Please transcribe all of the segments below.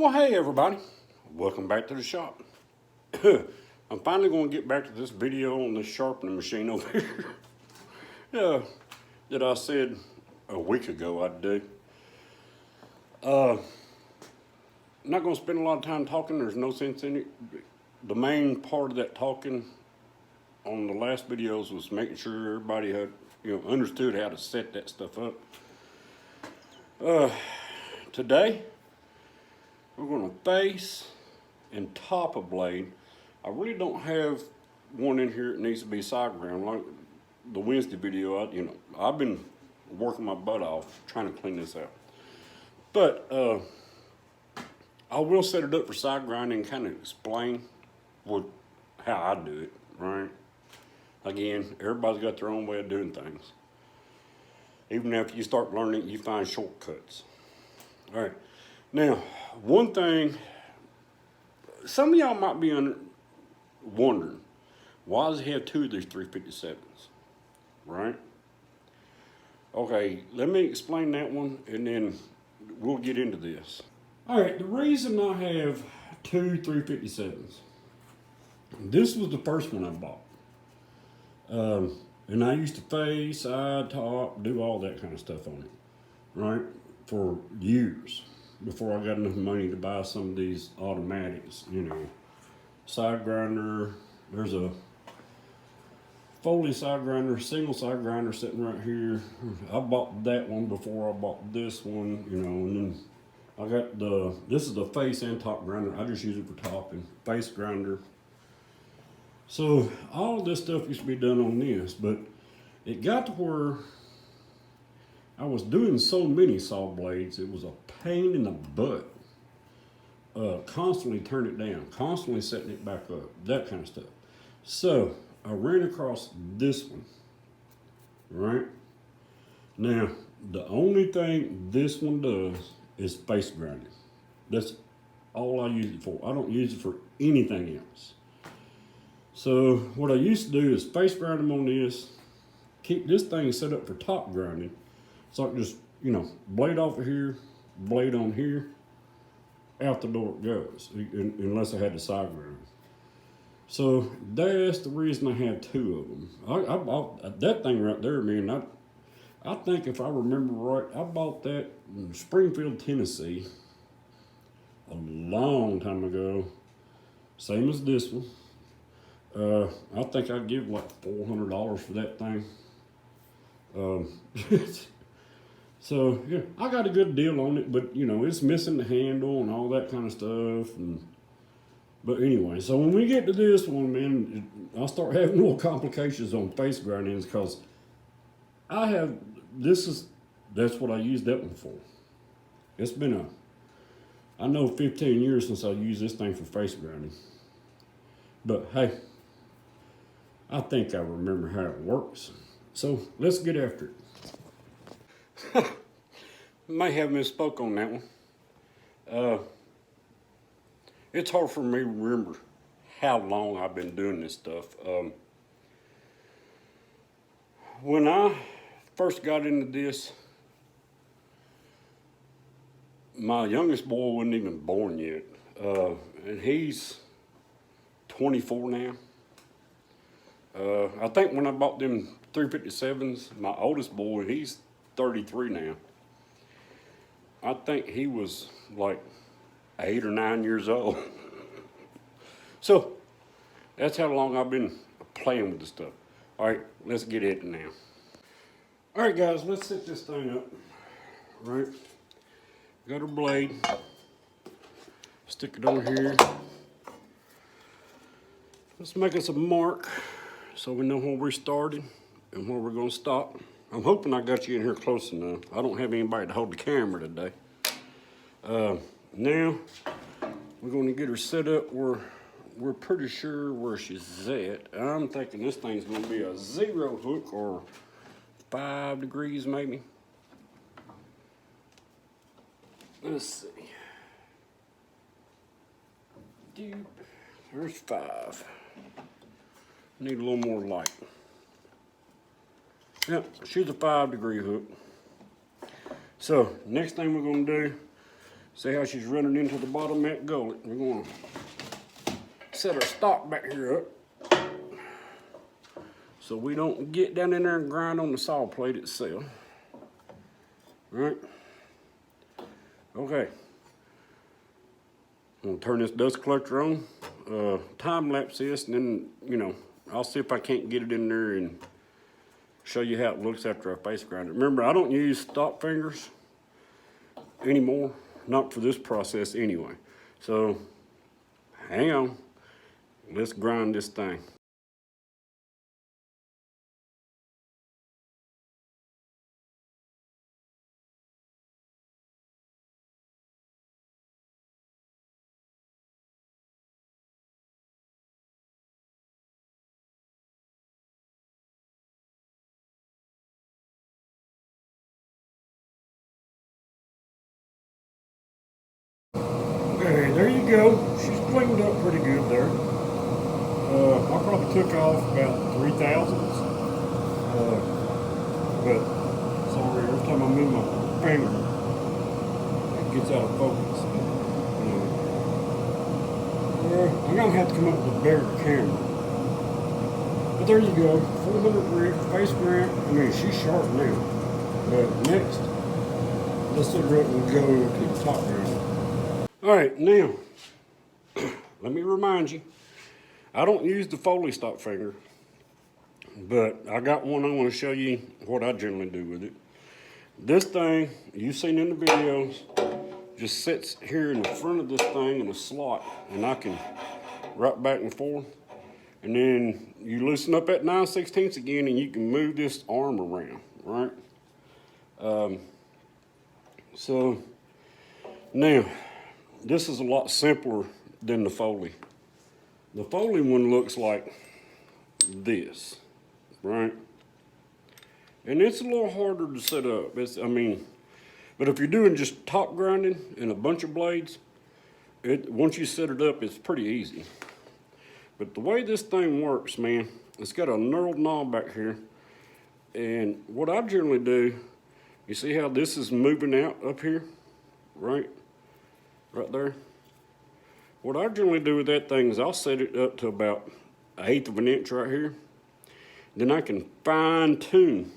Well, hey everybody, welcome back to the shop. I'm finally going to get back to this video on this sharpening machine over here that I said a week ago I'd do. I'm not going to spend a lot of time talking, there's no sense in it. The main part of that talking on the last videos was making sure everybody had, understood how to set that stuff up. Today, we're going to face and top a blade. I really don't have one in here that needs to be side ground. Like the Wednesday video, I've been working my butt off trying to clean this out. But I will set it up for side grinding and kind of explain how I do it, right? Again, everybody's got their own way of doing things. Even after you start learning, you find shortcuts. All right. Now, one thing, some of y'all might be wondering, why does he have two of these 357s, right? Okay, let me explain that one, and then we'll get into this. All right, the reason I have two 357s, this was the first one I bought. And I used to face, side, top, do all that kind of stuff on it, right, for years before I got enough money to buy some of these automatics, side grinder. There's a foley side grinder, single side grinder sitting right here. I bought that one before I bought this one, and then I got this is the face and top grinder. I just use it for topping, face grinder. So all this stuff used to be done on this, but it got to where I was doing so many saw blades, it was a pain in the butt. Constantly turn it down, constantly setting it back up, that kind of stuff. So I ran across this one, right? Now, the only thing this one does is face grinding. That's all I use it for. I don't use it for anything else. So what I used to do is face grind them on this, keep this thing set up for top grinding. So I just, blade off of here, blade on here, out the door it goes, unless I had the side grind. So that's the reason I had two of them. I bought that thing right there, man. I think if I remember right, I bought that in Springfield, Tennessee, a long time ago. Same as this one. I think I'd give like $400 for that thing. So yeah, I got a good deal on it, but it's missing the handle and all that kind of stuff. But anyway, so when we get to this one, man, I start having little complications on face grindings because that's what I use that one for. It's been I know 15 years since I used this thing for face grinding. But hey, I think I remember how it works. So let's get after it. May have misspoke on that one. It's hard for me to remember how long I've been doing this stuff. When I first got into this, my youngest boy wasn't even born yet. And he's 24 now. I think when I bought them 357s, my oldest boy, he's 33 now. I think he was like 8 or 9 years old. So that's how long I've been playing with this stuff. All right, let's get it now. All right, guys, let's set this thing up. All right, got our blade. Stick it on here. Let's make us a mark so we know where we started and where we're going to stop. I'm hoping I got you in here close enough. I don't have anybody to hold the camera today. Now, we're going to get her set up where we're pretty sure where she's at. I'm thinking this thing's going to be a 0 hook or 5 degrees maybe. Let's see. There's 5. Need a little more light. Yep, she's a 5 degree hook. So next thing we're gonna do See how she's running into the bottom of that gullet. We're going to set our stock back here up so we don't get down in there and grind on the saw plate itself. Right? Okay. I'm gonna turn this dust collector on, time lapse this, and then, you know, I'll see if I can't get it in there and show you how it looks after I face grind it. Remember, I don't use stock fingers anymore, not for this process anyway. So, hang on, let's grind this thing. Okay, there you go. She's cleaned up pretty good there. I probably took off about 3 thousandths. But sorry, every time I move my finger, it gets out of focus. I'm gonna have to come up with a better camera. But there you go, 400 grit face grind. I mean, she's sharp now. But next, let's set her up and go to the top grinder. All right, now, let me remind you, I don't use the foley stock finger, but I got one. I want to show you what I generally do with it. This thing, you've seen in the videos, just sits here in the front of this thing in a slot, and I can rock back and forth. And then you loosen up at 9/16 again, and you can move this arm around, right? So now, this is a lot simpler than the foley. The foley one looks like this, right? And it's a little harder to set up. But if you're doing just top grinding and a bunch of blades, once you set it up, it's pretty easy. But the way this thing works, man, it's got a knurled knob back here. And what I generally do, you see how this is moving out up here, right? Right there. What I generally do with that thing is I'll set it up to about 1/8 of an inch right here. Then I can fine tune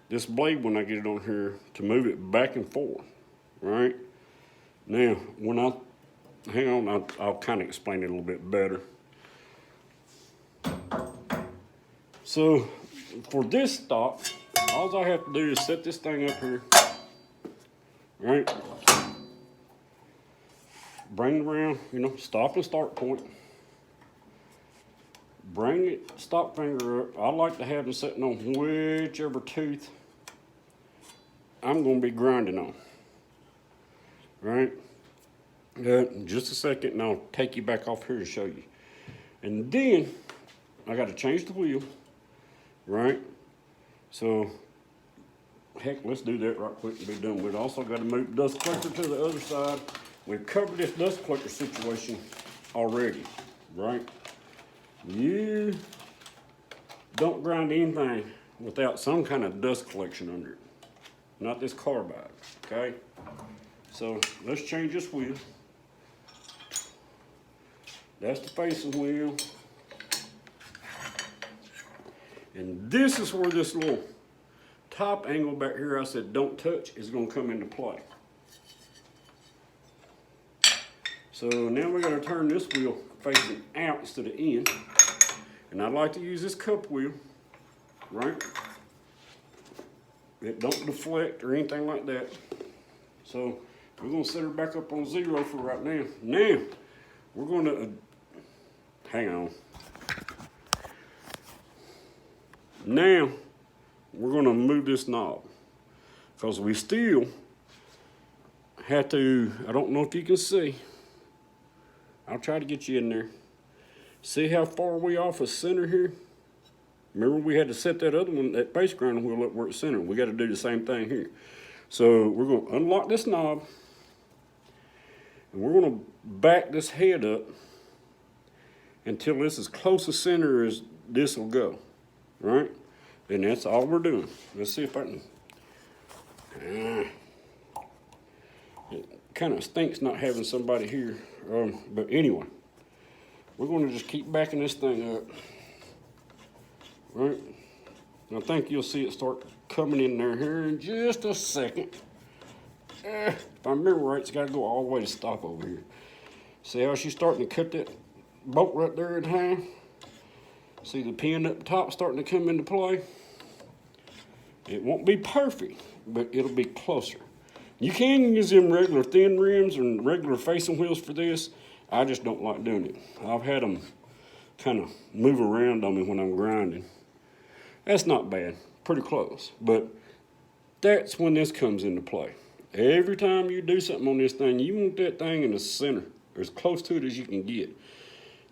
this blade when I get it on here to move it back and forth, right? Now, hang on, I'll kind of explain it a little bit better. So, for this stock, all I have to do is set this thing up here, right? Bring it around, you know, stop and start point. Bring it, stock finger up. I like to have them sitting on whichever tooth I'm going to be grinding on. Right? Just a second, and I'll take you back off here and show you. And then I got to change the wheel, right? So, heck, let's do that right quick and be done with it. Also got to move the dust collector to the other side. We've covered this dust collector situation already, right? You don't grind anything without some kind of dust collection under it. Not this carbide, okay? So let's change this wheel. That's the facing wheel. And this is where this little top angle back here I said don't touch is gonna come into play. So now we're going to turn this wheel facing out instead of in. And I like to use this cup wheel, right? It don't deflect or anything like that. So we're going to set her back up on 0 for right now. Now, we're going to, hang on. Now, we're going to move this knob. Because we still have to, I don't know if you can see, I'll try to get you in there. See how far we off of center here? Remember we had to set that other one, that face grinder wheel up where it's centered. We got to do the same thing here. So we're going to unlock this knob. And we're going to back this head up until it's as close to center as this will go. Right? And that's all we're doing. Let's see if I can. kind of stinks not having somebody here. But anyway, we're going to just keep backing this thing up. Right? I think you'll see it start coming in there here in just a second. If I remember right, it's got to go all the way to stop over here. See how she's starting to cut that bolt right there in half? See the pin up top starting to come into play? It won't be perfect, but it'll be closer. You can use them regular thin rims and regular facing wheels for this. I just don't like doing it. I've had them kind of move around on me when I'm grinding. That's not bad, pretty close. But that's when this comes into play. Every time you do something on this thing, you want that thing in the center, or as close to it as you can get.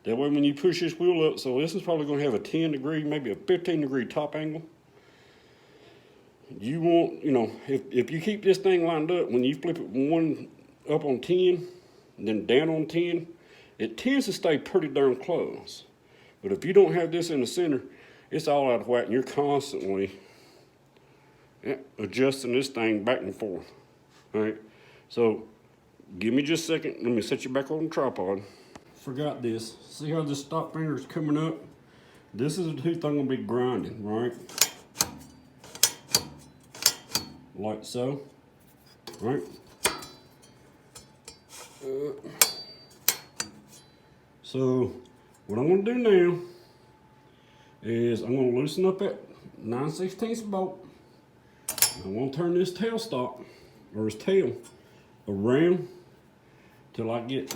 That way when you push this wheel up, so this is probably going to have a 10 degree, maybe a 15 degree top angle. You want, you know, if you keep this thing lined up, when you flip it one up on 10, and then down on 10, it tends to stay pretty darn close. But if you don't have this in the center, it's all out of whack, and you're constantly adjusting this thing back and forth. All right, so give me just a second. Let me set you back on the tripod. Forgot this. See how this stop finger is coming up? This is the tooth I'm going to be grinding, right? Like so, right? So what I'm going to do now is I'm going to loosen up that 9/16 bolt. I'm going to turn this tail stop, or his tail, around till I get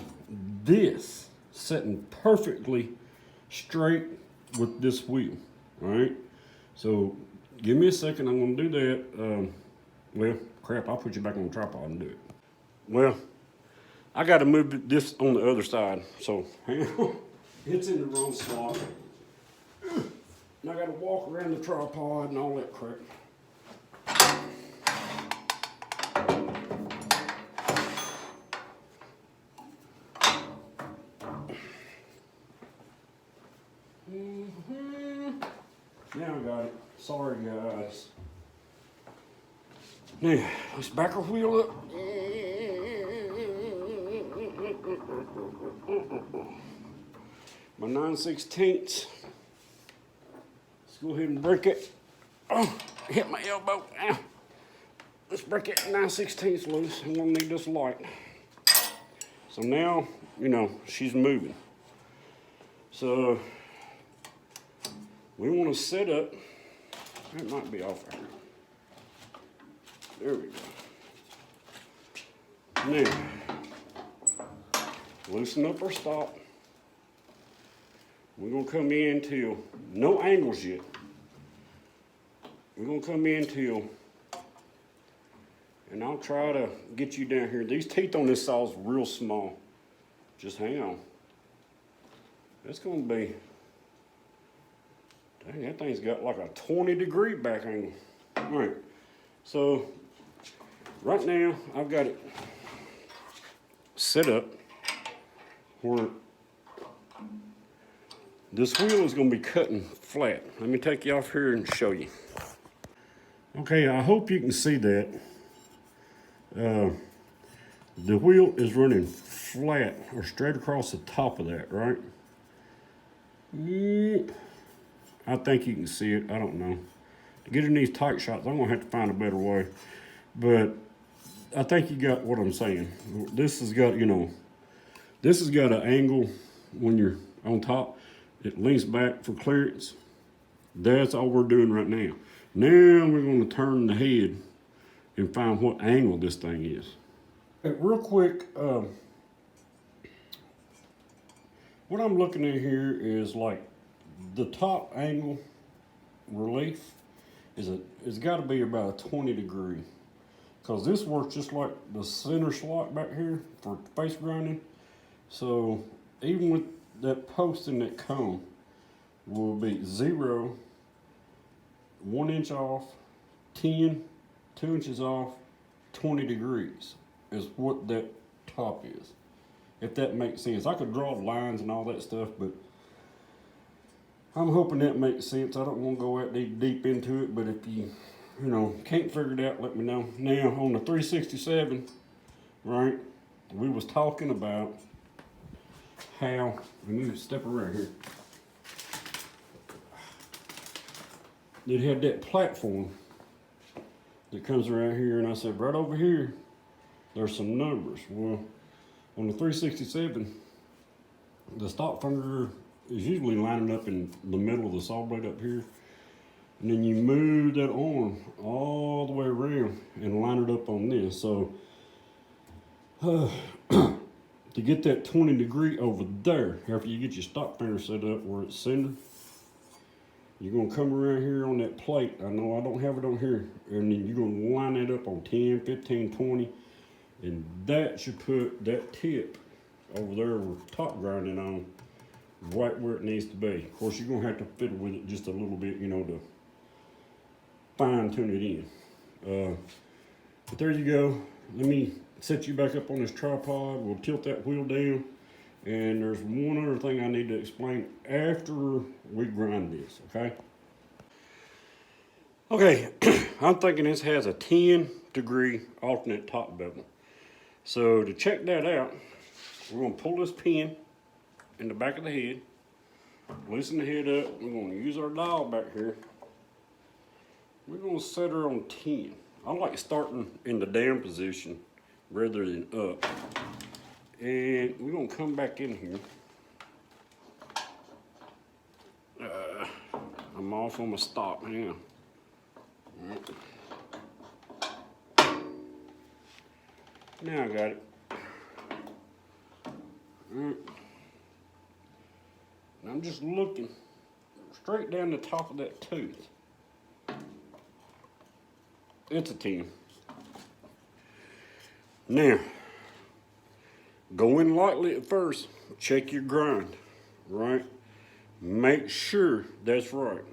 this sitting perfectly straight with this wheel. All right, so give me a second. I'm going to do that. Well, crap, I'll put you back on the tripod and do it. Well, I got to move this on the other side, so hang on. It's in the wrong slot. And I got to walk around the tripod and all that crap. Now I got it. Sorry, guys. Now, let's back our wheel up. My 9/16. Let's go ahead and break it. Oh, hit my elbow. Ow. Let's break that 9/16 loose. I'm gonna need this light. So now, you know, she's moving. So we want to set up. It might be off here. There we go. Now, loosen up our stop. We're going to come in till, no angles yet. We're going to come in till, and I'll try to get you down here. These teeth on this saw is real small. Just hang on. That's going to be, dang, that thing's got like a 20-degree back angle. All right, so right now I've got it set up where this wheel is going to be cutting flat. Let me take you off here and show you. Okay, I hope you can see that. The wheel is running flat or straight across the top of that, right? I think you can see it. I don't know. To get in these tight shots, I'm going to have to find a better way. But I think you got what I'm saying. This has got, you know, this has got an angle when you're on top. It leans back for clearance. That's all we're doing right now. Now we're going to turn the head and find what angle this thing is. Real quick, what I'm looking at here is like the top angle relief it's got to be about a 20 degree, because this works just like the center slot back here for face grinding. So even with that post and that cone will be 0, 1 inch off, 10, 2 inches off, 20 degrees is what that top is. If that makes sense. I could draw lines and all that stuff, but I'm hoping that makes sense. I don't want to go that deep into it, but if you know, can't figure it out, let me know. Now on the 367, right, we was talking about how, let me step around here. It had that platform that comes around here, and I said, right over here, there's some numbers. Well, on the 367, the stock finger is usually lining up in the middle of the saw blade up here. And then you move that arm all the way around and line it up on this. So to get that 20 degree over there, after you get your stock finger set up where it's centered, you're gonna come around here on that plate. I know I don't have it on here. And then you're gonna line it up on 10, 15, 20. And that should put that tip over there with top grinding on right where it needs to be. Of course, you're gonna have to fiddle with it just a little bit, you know, to fine tune it in. But there you go. Let me set you back up on this tripod. We'll tilt that wheel down. And there's one other thing I need to explain after we grind this, okay? Okay, I'm thinking this has a 10 degree alternate top bevel. So to check that out, we're gonna pull this pin in the back of the head, loosen the head up. We're gonna use our dial back here. We're gonna set her on 10. I like starting in the down position rather than up. And we're gonna come back in here. I'm off on my stop, hang on. Now I got it. I'm just looking straight down the top of that tooth. It's a 10. Now, go in lightly at first. Check your grind, right? Make sure that's right.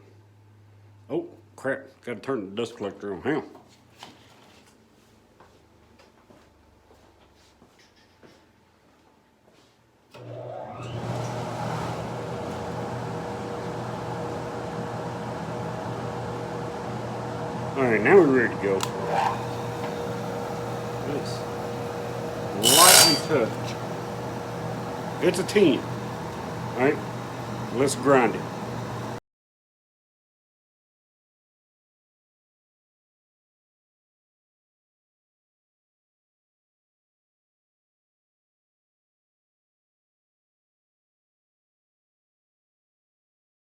Oh, crap. Got to turn the dust collector on. Hang on. All right, now we're ready to go. Let's lightly touch. It's a 10. All right, let's grind it.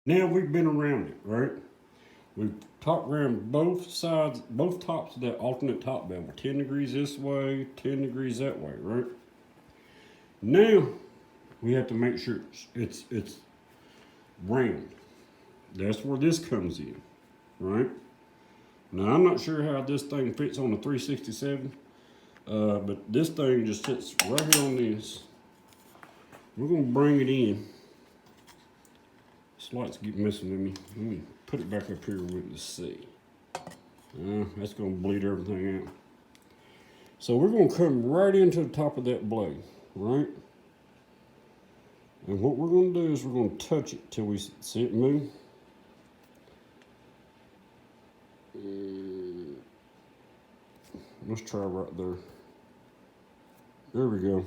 Now we've been around it, right? We've top ground both sides, both tops of that alternate top bevel. 10 degrees this way, 10 degrees that way, right? Now we have to make sure it's round. That's where this comes in, right? Now I'm not sure how this thing fits on the 367, but this thing just sits right here on this. We're gonna bring it in. This light's getting messing with me. Let me put it back up here where we can see. That's gonna bleed everything out. So we're gonna come right into the top of that blade, right? And what we're gonna do is we're gonna touch it till we see it move. Let's try right there. There we go.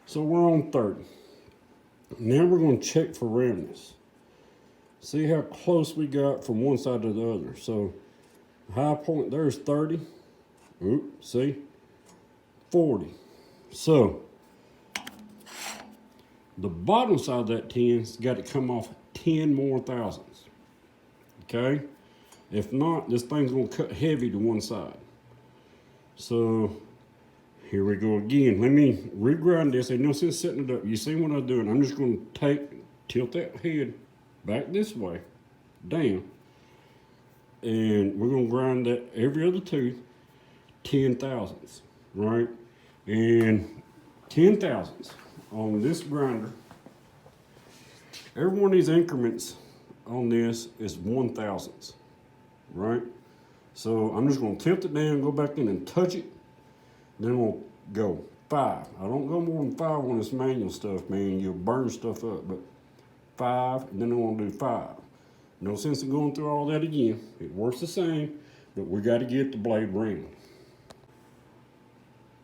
So we're on 30. Now we're gonna check for roundness. See how close we got from one side to the other. So high point there is 30. Oop, see? 40. So the bottom side of that 10's got to come off 10 more thousandths. Okay? If not, this thing's gonna cut heavy to one side. So here we go again. Let me regrind this. Ain't no sense setting it up. You see what I'm doing? I'm just gonna tilt that head back this way, down, and we're gonna grind that every other tooth 10 thousandths, right? And 10 thousandths on this grinder. Every one of these increments on this is 1 thousandths, right? So I'm just gonna tilt it down, go back in and touch it, then we'll go 5. I don't go more than 5 on this manual stuff, man. You'll burn stuff up, but 5, and then I'm gonna do 5. No sense in going through all that again. It works the same, but we gotta get the blade round.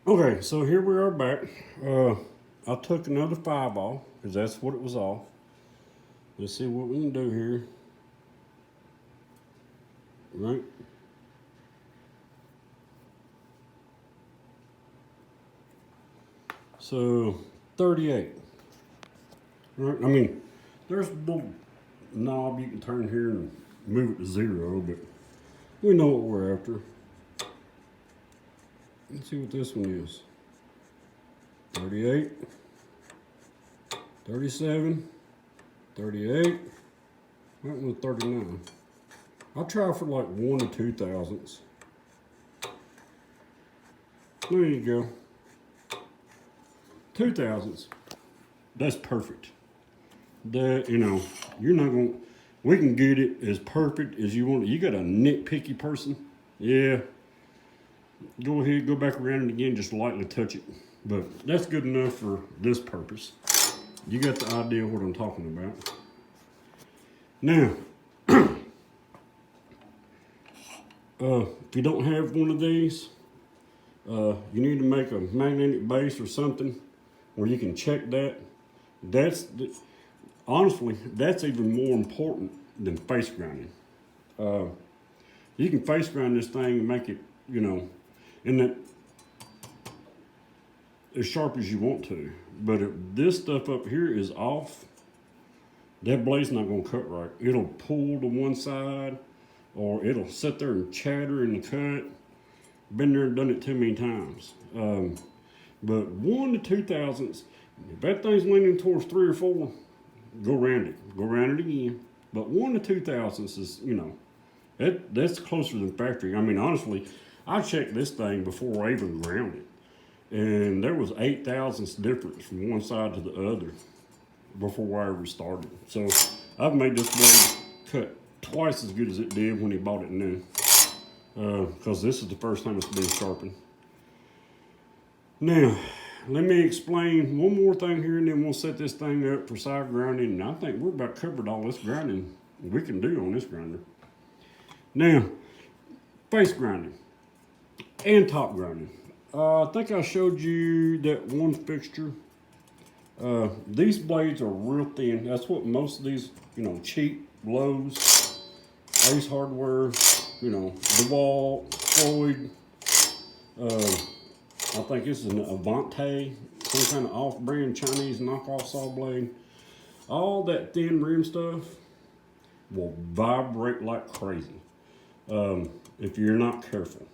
Okay, so here we are back. I took another 5 off because that's what it was off. Let's see what we can do here. Right. So 38. Right. I mean, there's a little knob you can turn here and move it to 0, but we know what we're after. Let's see what this one is. 38, 37, 38. That one's 39. I'll try for like 1 or 2 thousandths. There you go. 2 thousandths. That's perfect. That, you know, you're not going to, we can get it as perfect as you want it. You got a nitpicky person. Yeah. Go ahead, go back around it again, just lightly touch it. But that's good enough for this purpose. You got the idea what I'm talking about. Now, if you don't have one of these, you need to make a magnetic base or something where you can check that. Honestly, that's even more important than face grinding. You can face grind this thing and make it, you know, in that as sharp as you want to. But if this stuff up here is off, that blade's not going to cut right. It'll pull to one side, or it'll sit there and chatter in the cut. Been there and done it too many times. But 1 to 2 thousandths, if that thing's leaning towards 3 or 4, go around it. Go around it again. But 1 to 2 thousandths is, you know, that's closer than factory. I mean, honestly, I checked this thing before I even ground it. And there was 8 thousandths difference from one side to the other before I ever started. So I've made this blade cut twice as good as it did when he bought it new. Because this is the first time it's been sharpened. Now, let me explain one more thing here and then we'll set this thing up for side grinding. And I think we're about covered all this grinding we can do on this grinder. Now, face grinding and top grinding. I think I showed you that one fixture. These blades are real thin. That's what most of these, you know, cheap Lowe's, Ace Hardware, you know, DeWalt, Floyd. I think this is an Avante, some kind of off-brand Chinese knockoff saw blade. All that thin rim stuff will vibrate like crazy if you're not careful.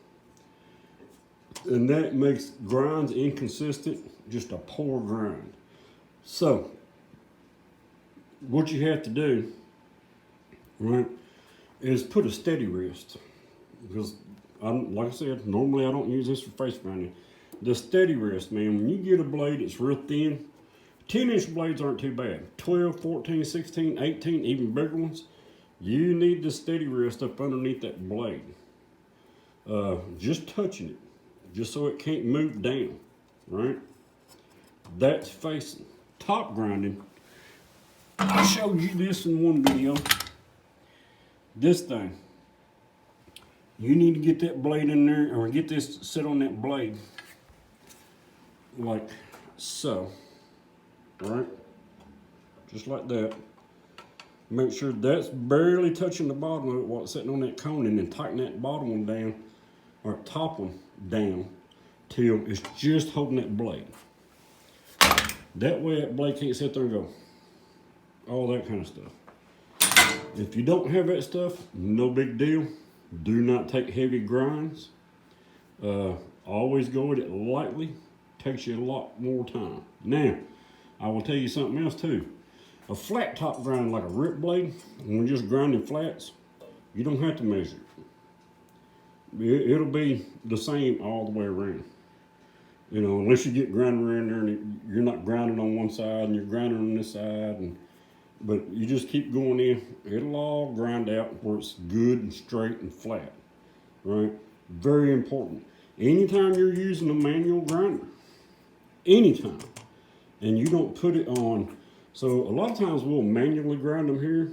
And that makes grinds inconsistent, just a poor grind. So, what you have to do, right, is put a steady wrist. Because, like I said, normally I don't use this for face grinding. The steady wrist, man, when you get a blade that's real thin, 10-inch blades aren't too bad. 12, 14, 16, 18, even bigger ones, you need the steady wrist up underneath that blade. Just touching it, just so it can't move down, right? That's facing. Top grinding, I showed you this in one video. This thing, you need to get that blade in there, or get this sit on that blade like so, right? Just like that. Make sure that's barely touching the bottom of it while it's sitting on that cone, and then tighten that bottom one down, or top one down, till it's just holding that blade. That way that blade can't sit there and go, all that kind of stuff. If you don't have that stuff, no big deal. Do not take heavy grinds. Always go at it lightly. Takes you a lot more time. Now, I will tell you something else too. A flat top grind like a rip blade, when you're just grinding flats, you don't have to measure it. It'll be the same all the way around. You know, unless you get grinding around there and you're not grinding on one side and you're grinding on this side, but you just keep going in, it'll all grind out where it's good and straight and flat, right? Very important. Anytime you're using a manual grinder, anytime, and you don't put it on, so a lot of times we'll manually grind them here,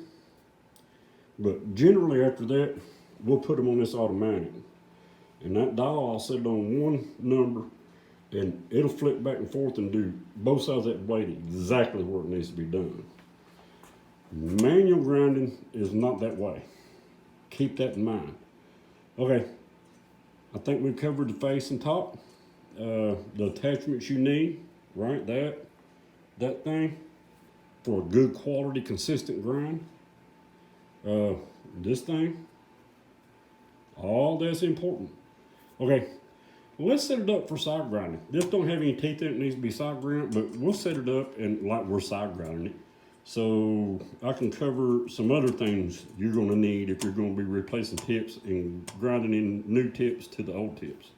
but generally after that, we'll put them on this automatic. And that dial I'll set on one number, And it'll flip back and forth and do both sides of that blade exactly where it needs to be done. Manual grinding is not that way. Keep that in mind. Okay, I think we've covered the face and top. The attachments you need, right? That thing for a good quality, consistent grind. This thing, all that's important. Okay, let's set it up for side grinding. This don't have any teeth in it, needs to be side ground, but we'll set it up and like we're side grinding it. So I can cover some other things you're gonna need if you're gonna be replacing tips and grinding in new tips to the old tips.